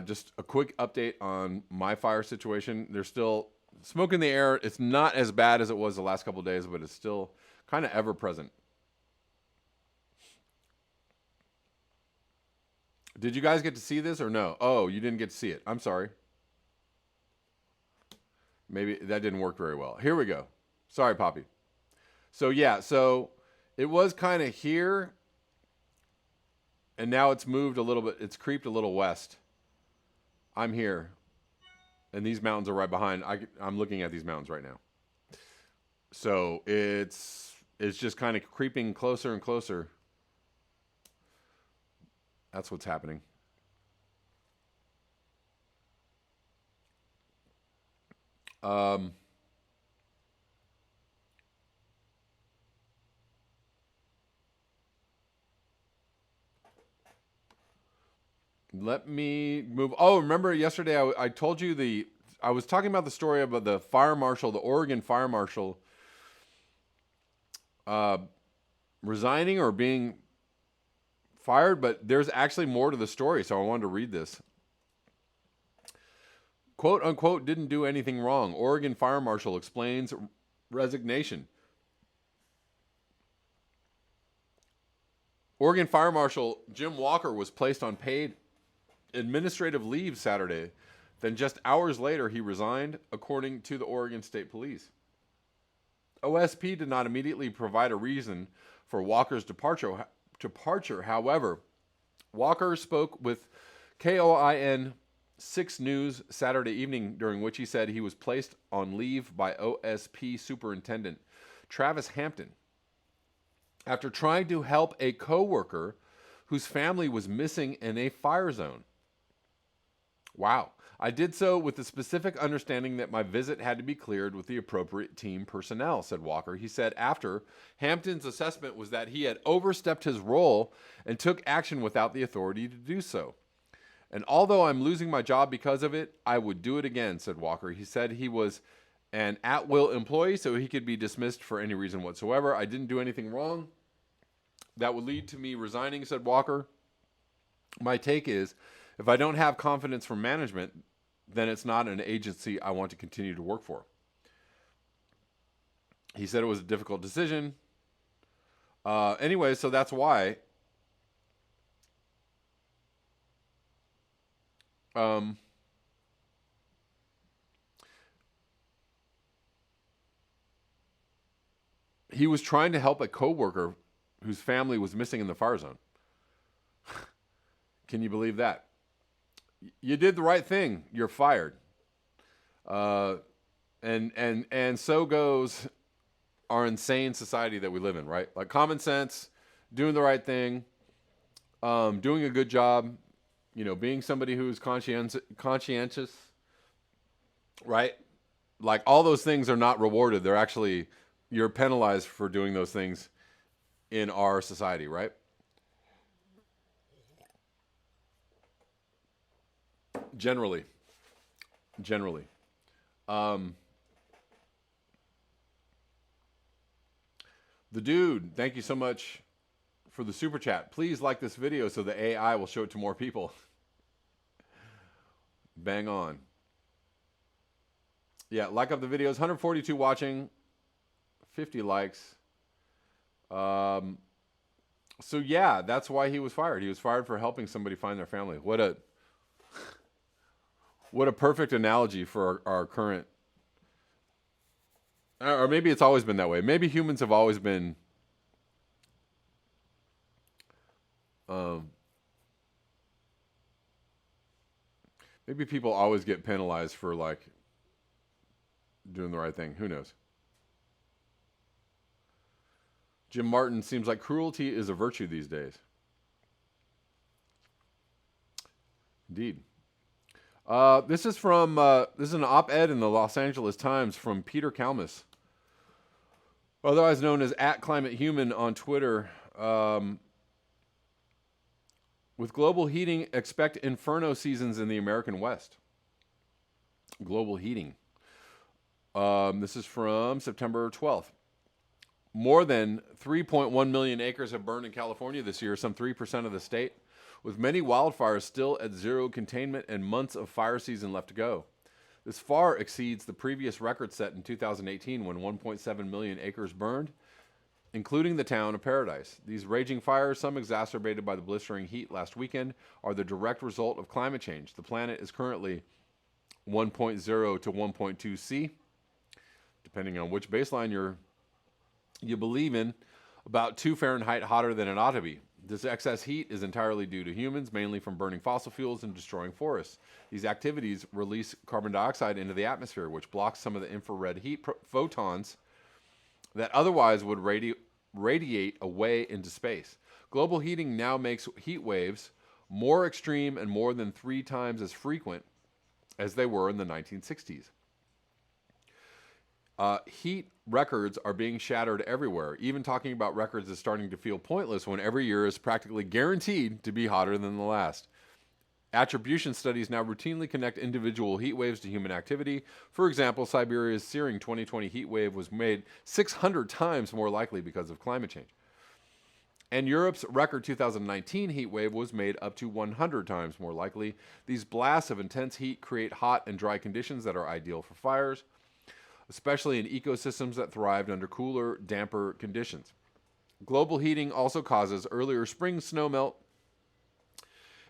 Just a quick update on my fire situation. There's still smoke in the air. It's not as bad as it was the last couple of days, but it's still kind of ever present. Did you guys get to see this or no? Oh, you didn't get to see it. I'm sorry. Maybe that didn't work very well. Here we go. Sorry, Poppy. So yeah, so it was kind of here, and now it's moved a little bit. It's creeped a little west. I'm here, and these mountains are right behind. I'm looking at these mountains right now. So it's just kind of creeping closer and closer. That's what's happening. Let me move. Oh, remember yesterday I told you I was talking about the story about the fire marshal, the Oregon fire marshal, resigning or being fired, but there's actually more to the story, so I wanted to read this. Quote unquote, didn't do anything wrong. Oregon fire marshal explains resignation. Oregon fire marshal Jim Walker was placed on paid administrative leave Saturday. Then just hours later, he resigned, according to the Oregon State Police. OSP did not immediately provide a reason for Walker's departure. However, Walker spoke with KOIN 6 News Saturday evening, during which he said he was placed on leave by OSP Superintendent Travis Hampton after trying to help a coworker whose family was missing in a fire zone. Wow. I did so with the specific understanding that my visit had to be cleared with the appropriate team personnel, said Walker. He said after, Hampton's assessment was that he had overstepped his role and took action without the authority to do so. And although I'm losing my job because of it, I would do it again, said Walker. He said he was an at-will employee, so he could be dismissed for any reason whatsoever. I didn't do anything wrong that would lead to me resigning, said Walker. My take is, if I don't have confidence from management, then it's not an agency I want to continue to work for. He said it was a difficult decision. Anyway, so that's why. He was trying to help a coworker whose family was missing in the fire zone. Can you believe that? You did the right thing. You're fired. And so goes our insane society that we live in, right? Like common sense, doing the right thing, doing a good job, being somebody who's conscientious, right? Like all those things are not rewarded. They're actually, you're penalized for doing those things in our society, right? Generally. The dude, thank you so much for the super chat. Please like this video so the AI will show it to more people. Bang on. Yeah, like up the videos. 142 watching, 50 likes. So yeah, that's why he was fired. He was fired for helping somebody find their family. What a perfect analogy for our current, or maybe it's always been that way. Maybe humans have always been maybe people always get penalized for like doing the right thing. Who knows? Jim Martin seems like cruelty is a virtue these days. Indeed. This is an op-ed in the Los Angeles Times from Peter Kalmus, otherwise known as @ClimateHuman on Twitter. With global heating, expect inferno seasons in the American West. Global heating. This is from September 12th. More than 3.1 million acres have burned in California this year, some 3% of the state, with many wildfires still at zero containment and months of fire season left to go. This far exceeds the previous record set in 2018 when 1.7 million acres burned, including the town of Paradise. These raging fires, some exacerbated by the blistering heat last weekend, are the direct result of climate change. The planet is currently 1.0 to 1.2 C, depending on which baseline you believe in, about 2 Fahrenheit hotter than it ought to be. This excess heat is entirely due to humans, mainly from burning fossil fuels and destroying forests. These activities release carbon dioxide into the atmosphere, which blocks some of the infrared heat photons that otherwise would radiate away into space. Global heating now makes heat waves more extreme and more than 3 times as frequent as they were in the 1960s. Heat records are being shattered everywhere. Even talking about records is starting to feel pointless when every year is practically guaranteed to be hotter than the last. Attribution studies now routinely connect individual heat waves to human activity. For example, Siberia's searing 2020 heat wave was made 600 times more likely because of climate change. And Europe's record 2019 heat wave was made up to 100 times more likely. These blasts of intense heat create hot and dry conditions that are ideal for fires, especially in ecosystems that thrived under cooler, damper conditions. Global heating also causes earlier spring snowmelt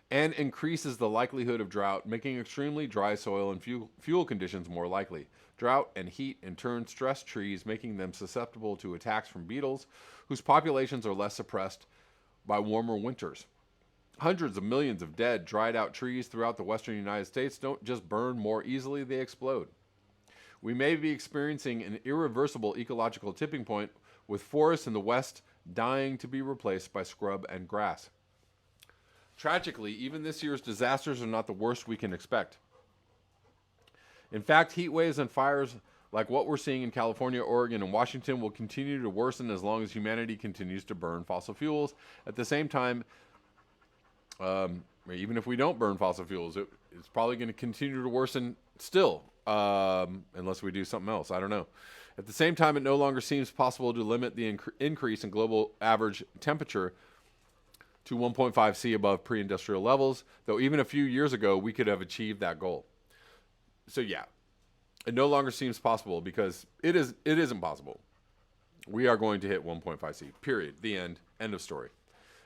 and increases the likelihood of drought, making extremely dry soil and fuel conditions more likely. Drought and heat in turn stress trees, making them susceptible to attacks from beetles, whose populations are less suppressed by warmer winters. Hundreds of millions of dead, dried-out trees throughout the western United States don't just burn more easily, they explode. We may be experiencing an irreversible ecological tipping point, with forests in the West dying to be replaced by scrub and grass. Tragically, even this year's disasters are not the worst we can expect. In fact, heat waves and fires like what we're seeing in California, Oregon, and Washington will continue to worsen as long as humanity continues to burn fossil fuels. At the same time, even if we don't burn fossil fuels, it's probably going to continue to worsen still, unless we do something else. I don't know. At the same time, it no longer seems possible to limit the increase in global average temperature to 1.5 C above pre-industrial levels, though even a few years ago, we could have achieved that goal. So yeah, it no longer seems possible because it isn't possible. We are going to hit 1.5 C, period. The end of story.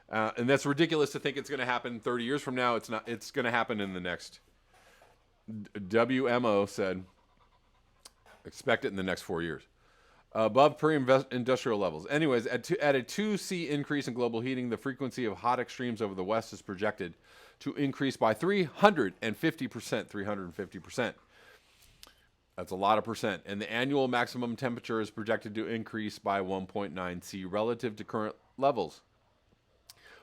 And that's ridiculous to think it's going to happen 30 years from now. It's not. It's going to happen in the next. WMO said, expect it in the next 4 years. Above pre-industrial levels. Anyways, at a 2C increase in global heating, the frequency of hot extremes over the West is projected to increase by 350%. 350%. That's a lot of percent. And the annual maximum temperature is projected to increase by 1.9 C relative to current levels.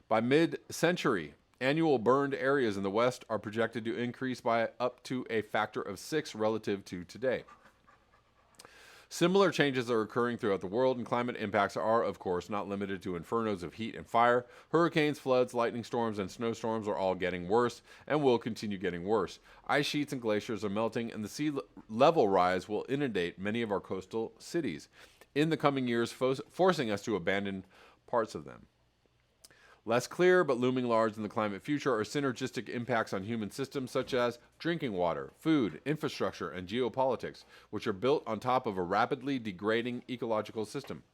By mid-century, annual burned areas in the West are projected to increase by up to a factor of 6 relative to today. Similar changes are occurring throughout the world, and climate impacts are, of course, not limited to infernos of heat and fire. Hurricanes, floods, lightning storms, and snowstorms are all getting worse and will continue getting worse. Ice sheets and glaciers are melting, and the sea level rise will inundate many of our coastal cities in the coming years, forcing us to abandon parts of them. Less clear, but looming large in the climate future, are synergistic impacts on human systems such as drinking water, food, infrastructure, and geopolitics, which are built on top of a rapidly degrading ecological system.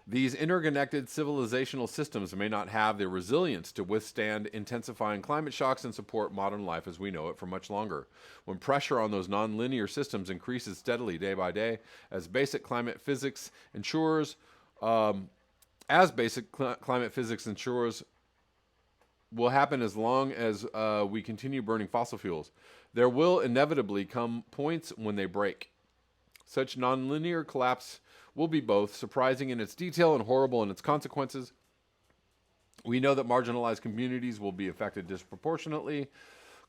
These interconnected civilizational systems may not have the resilience to withstand intensifying climate shocks and support modern life as we know it for much longer. When pressure on those nonlinear systems increases steadily day by day, as basic climate physics ensures will happen as long as we continue burning fossil fuels, there will inevitably come points when they break. Such nonlinear collapse will be both surprising in its detail and horrible in its consequences. We know that marginalized communities will be affected disproportionately.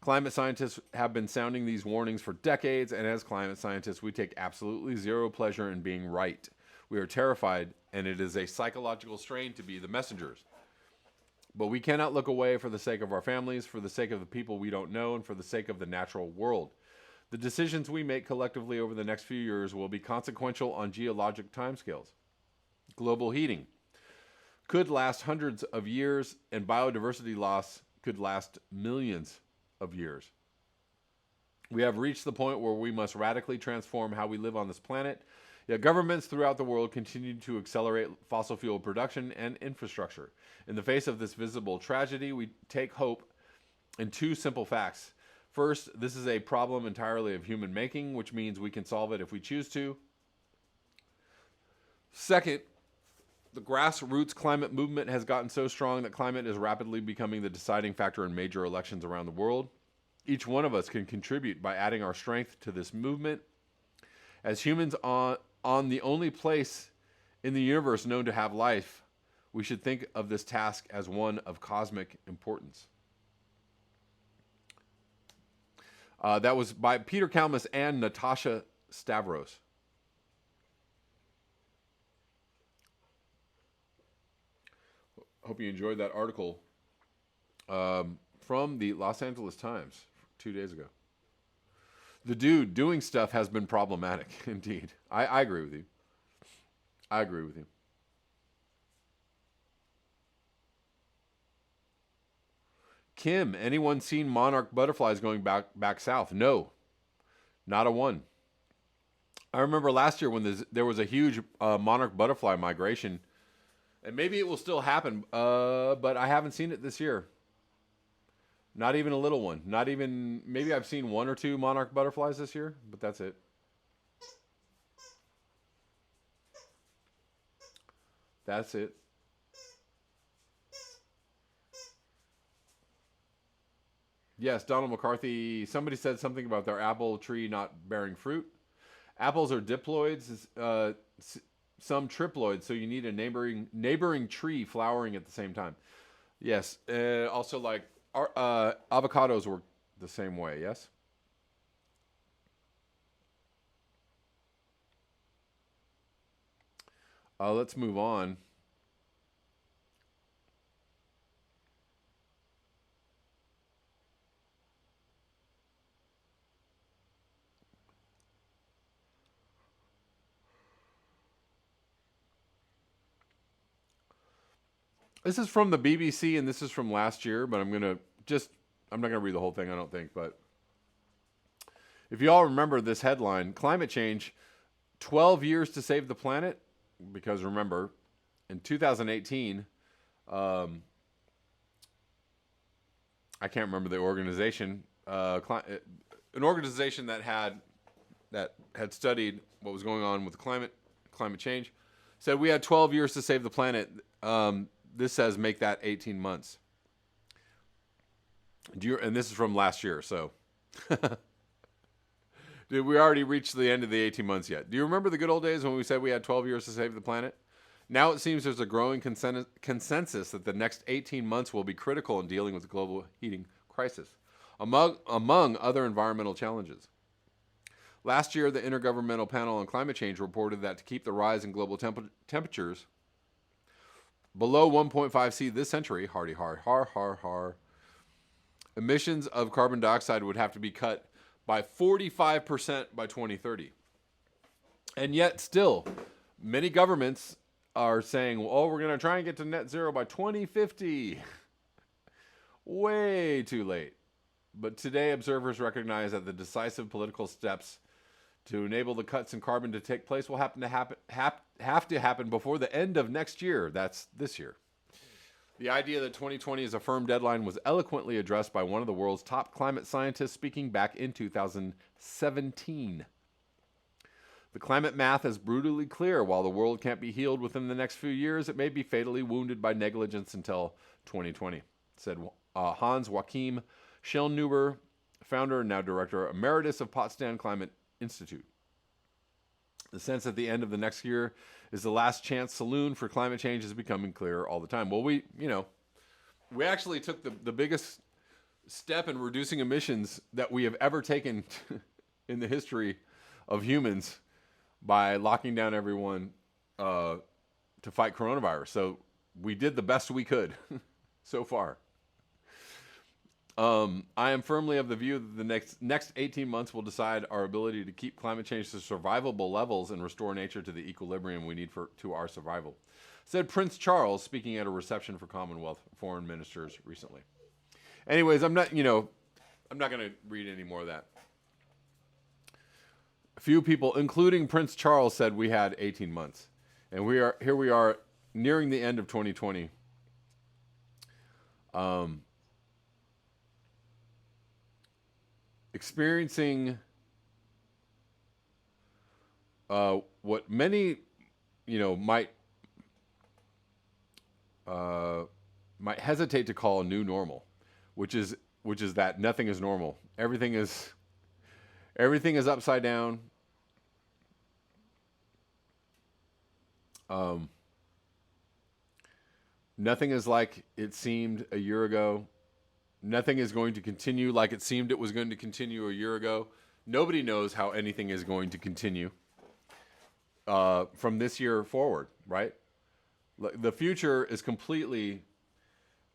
Climate scientists have been sounding these warnings for decades, and as climate scientists, we take absolutely zero pleasure in being right. We are terrified, and it is a psychological strain to be the messengers. But we cannot look away for the sake of our families, for the sake of the people we don't know, and for the sake of the natural world. The decisions we make collectively over the next few years will be consequential on geologic timescales. Global heating could last hundreds of years, and biodiversity loss could last millions of years. We have reached the point where we must radically transform how we live on this planet. Yet governments throughout the world continue to accelerate fossil fuel production and infrastructure. In the face of this visible tragedy, we take hope in two simple facts. First, this is a problem entirely of human making, which means we can solve it if we choose to. Second, the grassroots climate movement has gotten so strong that climate is rapidly becoming the deciding factor in major elections around the world. Each one of us can contribute by adding our strength to this movement. As humans on the only place in the universe known to have life, we should think of this task as one of cosmic importance. That was by Peter Kalmus and Natasha Stavros. Hope you enjoyed that article from the Los Angeles Times 2 days ago. The dude doing stuff has been problematic, indeed. I agree with you. I agree with you. Kim, anyone seen monarch butterflies going back south? No, not a one. I remember last year when there was a huge monarch butterfly migration, and maybe it will still happen, but I haven't seen it this year. Not even a little one. Not even, maybe I've seen one or two monarch butterflies this year, but that's it. That's it. Yes, Donald McCarthy, somebody said something about their apple tree not bearing fruit. Apples are diploids, some triploids, so you need a neighboring tree flowering at the same time. Yes, also like avocados work the same way, yes? Let's move on. This is from the BBC, and this is from last year, but I'm not going to read the whole thing, I don't think, but if you all remember this headline, climate change, 12 years to save the planet, because remember, in 2018, I can't remember the organization, an organization that had studied what was going on with climate change, said we had 12 years to save the planet. This says make that 18 months. And this is from last year, so. Did we already reach the end of the 18 months yet? Do you remember the good old days when we said we had 12 years to save the planet? Now it seems there's a growing consensus that the next 18 months will be critical in dealing with the global heating crisis, among other environmental challenges. Last year, the Intergovernmental Panel on Climate Change reported that to keep the rise in global temperatures below 1.5 C this century, hardy har, emissions of carbon dioxide would have to be cut by 45% by 2030. And yet still, many governments are saying, oh, we're going to try and get to net zero by 2050. Way too late. But today, observers recognize that the decisive political steps to enable the cuts in carbon to take place will have to happen before the end of next year. That's this year. The idea that 2020 is a firm deadline was eloquently addressed by one of the world's top climate scientists speaking back in 2017. The climate math is brutally clear. While the world can't be healed within the next few years, it may be fatally wounded by negligence until 2020, said Hans Joachim Schellnhuber, founder and now director emeritus of Potsdam Climate Institute. The sense at the end of the next year is the last chance saloon for climate change is becoming clearer all the time. Well, we actually took the biggest step in reducing emissions that we have ever taken in the history of humans by locking down everyone to fight coronavirus. So we did the best we could so far. I am firmly of the view that the next 18 months will decide our ability to keep climate change to survivable levels and restore nature to the equilibrium we need to our survival. said Prince Charles, speaking at a reception for Commonwealth foreign ministers recently. Anyways, I'm not going to read any more of that. A few people, including Prince Charles, said we had 18 months. And we are nearing the end of 2020. Experiencing what many, might hesitate to call a new normal, which is that nothing is normal. Everything is upside down. Nothing is like it seemed a year ago. Nothing is going to continue like it seemed it was going to continue a year ago. Nobody knows how anything is going to continue from this year forward, right? The future is completely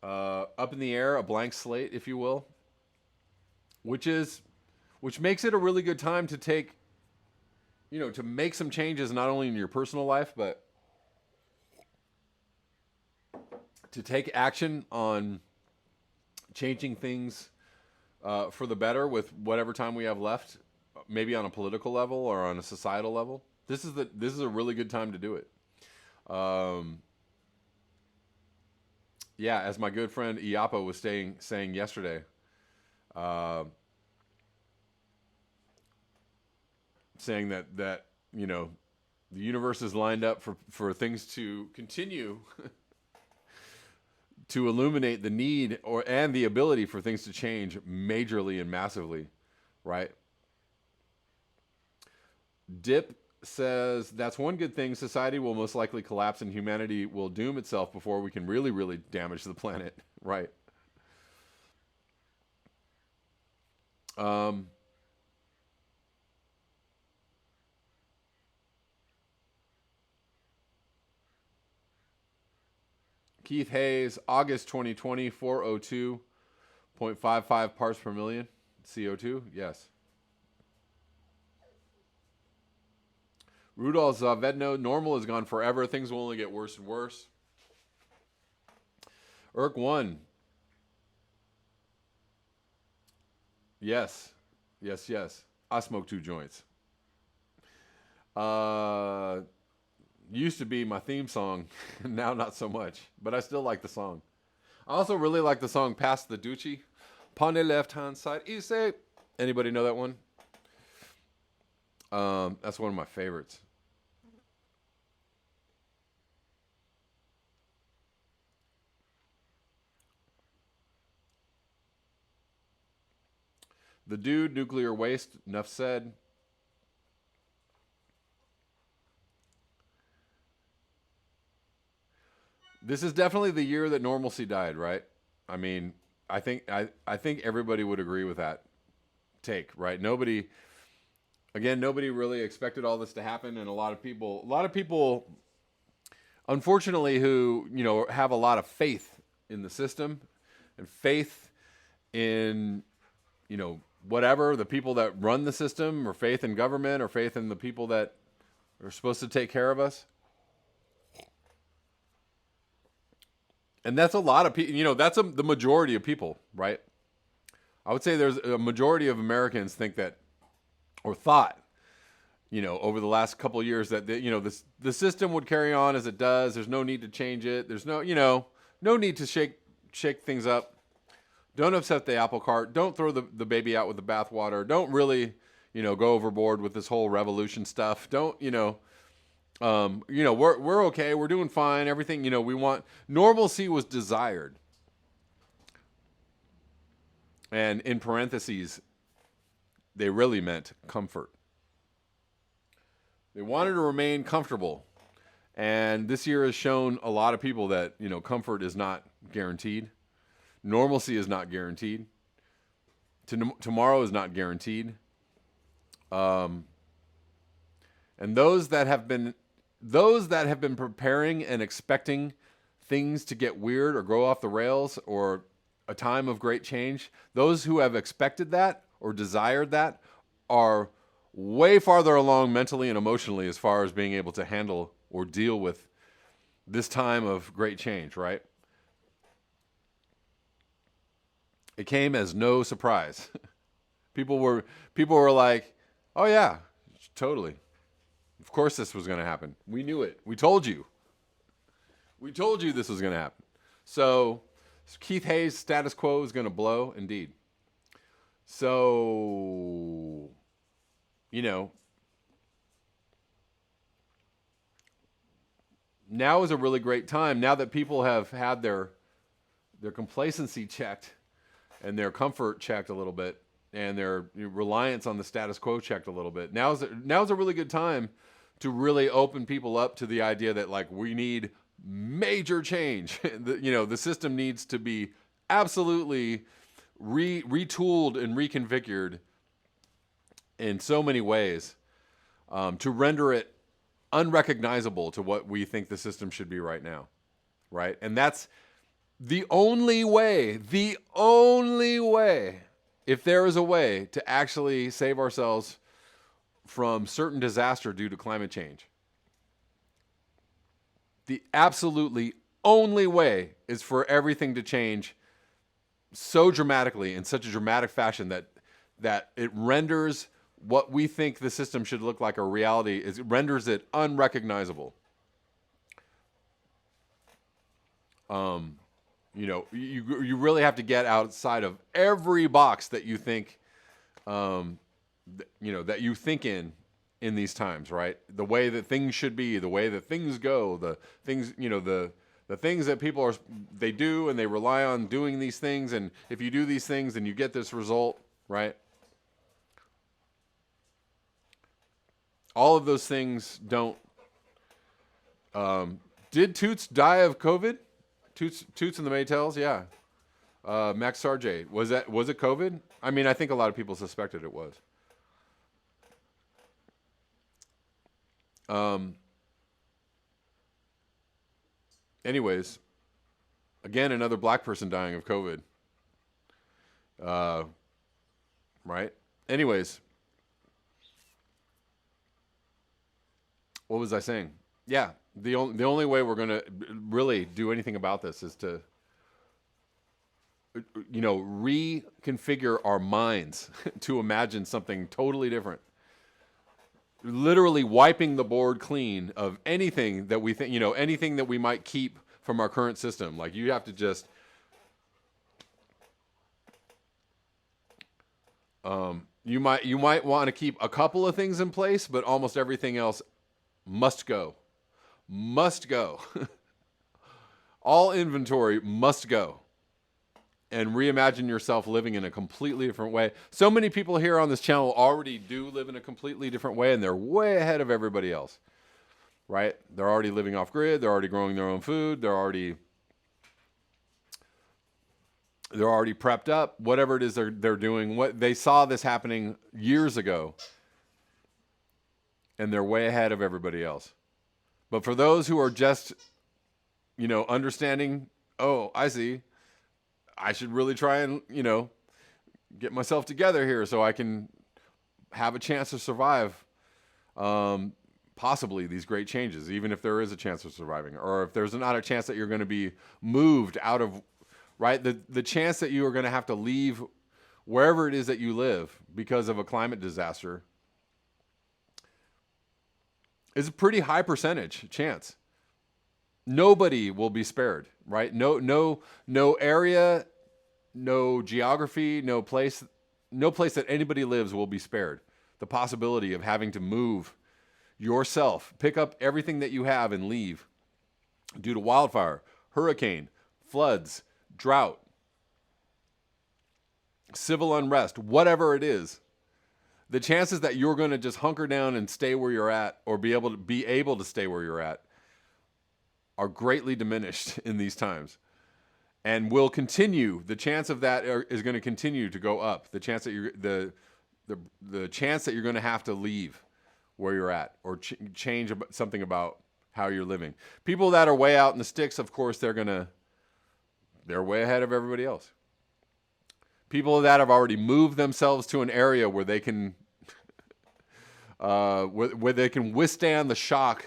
up in the air, a blank slate, if you will, which makes it a really good time to take, to make some changes, not only in your personal life, but to take action on changing things for the better with whatever time we have left, maybe on a political level or on a societal level. This is a really good time to do it. Yeah, as my good friend Iapa was saying yesterday, saying that the universe is lined up for things to continue to illuminate the need and the ability for things to change majorly and massively, right? Dip says, that's one good thing. Society will most likely collapse and humanity will doom itself before we can really, really damage the planet, right? Keith Hayes, August 2020, 402.55 parts per million. CO2, yes. Rudolph Zavedno, normal is gone forever. Things will only get worse and worse. Irk 1. Yes. I smoke 2 joints. Used to be my theme song, now not so much, but I still like the song. I also really like the song Pass the Doochie. Upon the left-hand side, you say. Anybody know that one? That's one of my favorites. The Dude, nuclear waste, enough said. This is definitely the year that normalcy died, right? I mean, I think everybody would agree with that take, right? Nobody really expected all this to happen, and a lot of people, unfortunately, who have a lot of faith in the system and faith in whatever the people that run the system, or faith in government, or faith in the people that are supposed to take care of us. And that's a lot of people, that's the majority of people, right? I would say there's a majority of Americans think that, or thought, over the last couple of years that, the system would carry on as it does. There's no need to change it. There's no need to shake things up. Don't upset the apple cart. Don't throw the baby out with the bathwater. Don't really, go overboard with this whole revolution stuff. Don't, we're okay. We're doing fine. Everything, we want. Normalcy was desired. And in parentheses, they really meant comfort. They wanted to remain comfortable. And this year has shown a lot of people that, comfort is not guaranteed. Normalcy is not guaranteed. Tomorrow is not guaranteed. And those that have been preparing and expecting things to get weird or go off the rails or a time of great change, those who have expected that or desired that are way farther along mentally and emotionally as far as being able to handle or deal with this time of great change, right? It came as no surprise. People were like, "Oh yeah, totally. Of course this was going to happen. We knew it. We told you. We told you this was going to happen." So Keith Hayes' status quo is going to blow, indeed. So, now is a really great time. Now that people have had their complacency checked and their comfort checked a little bit, and their reliance on the status quo checked a little bit. Now's a really good time to really open people up to the idea that, like, we need major change. The system needs to be absolutely retooled and reconfigured in so many ways to render it unrecognizable to what we think the system should be right now, right? And that's the only way, if there is a way to actually save ourselves from certain disaster due to climate change. The absolutely only way is for everything to change so dramatically, in such a dramatic fashion, that it renders what we think the system should look like a reality, it renders it unrecognizable. You really have to get outside of every box that you think, that you think in these times, right? The way that things should be, the way that things go, the things, the things that people they do, and they rely on doing these things. And if you do these things, then you get this result, right? All of those things don't. Did Toots die of COVID? Toots and the Maytals, yeah. Max Sargé, was it COVID? I mean, I think a lot of people suspected it was. Anyways, again, another black person dying of COVID. Right? Anyways, what was I saying? Yeah, the only way we're going to really do anything about this is to, reconfigure our minds to imagine something totally different. Literally wiping the board clean of anything that we think, anything that we might keep from our current system. Like, you have to just, you might want to keep a couple of things in place, but almost everything else must go. Must go. All inventory must go. And reimagine yourself living in a completely different way. So many people here on this channel already do live in a completely different way, and they're way ahead of everybody else, right? They're already living off grid. They're already growing their own food. They're already prepped up. Whatever it is they're doing, what they saw this happening years ago, and they're way ahead of everybody else. But for those who are just, understanding, oh, I see, I should really try and, get myself together here so I can have a chance to survive possibly these great changes, even if there is a chance of surviving, or if there's not a chance that you're going to be moved out of, right? The chance that you are going to have to leave wherever it is that you live because of a climate disaster is a pretty high percentage chance. Nobody will be spared, right? No area, no geography, no place that anybody lives will be spared. The possibility of having to move yourself, pick up everything that you have and leave due to wildfire, hurricane, floods, drought, civil unrest, whatever it is. The chances that you're going to just hunker down and stay where you're at, or be able to stay where you're at, are greatly diminished in these times, and will continue. The chance of that is going to continue to go up. The chance that the chance that you're going to have to leave where you're at, or change something about how you're living. People that are way out in the sticks, of course, they're way ahead of everybody else. People that have already moved themselves to an area where they can where they can withstand the shock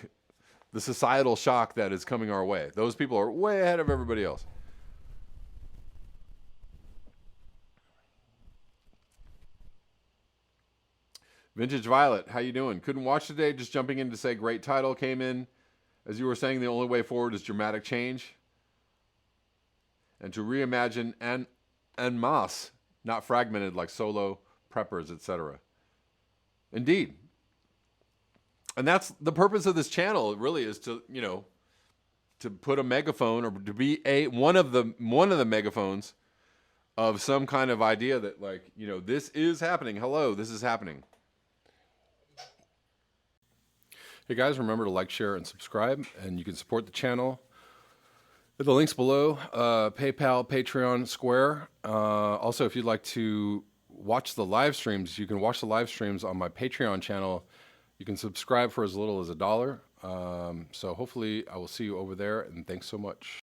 the societal shock that is coming our way. Those people are way ahead of everybody else. Vintage Violet, how you doing? Couldn't watch today, just jumping in to say great title came in. As you were saying, the only way forward is dramatic change. And to reimagine en masse, not fragmented like solo, preppers, etc. Indeed. And that's the purpose of this channel, really, is to, to put a megaphone, or to be one of the megaphones of some kind of idea that, like, this is happening. Hello, this is happening. Hey guys, remember to like, share, and subscribe, and you can support the channel. The links below, PayPal, Patreon, Square. Also, if you'd like to watch the live streams, you can watch the live streams on my Patreon channel. You can subscribe for as little as $1. So hopefully I will see you over there, and thanks so much.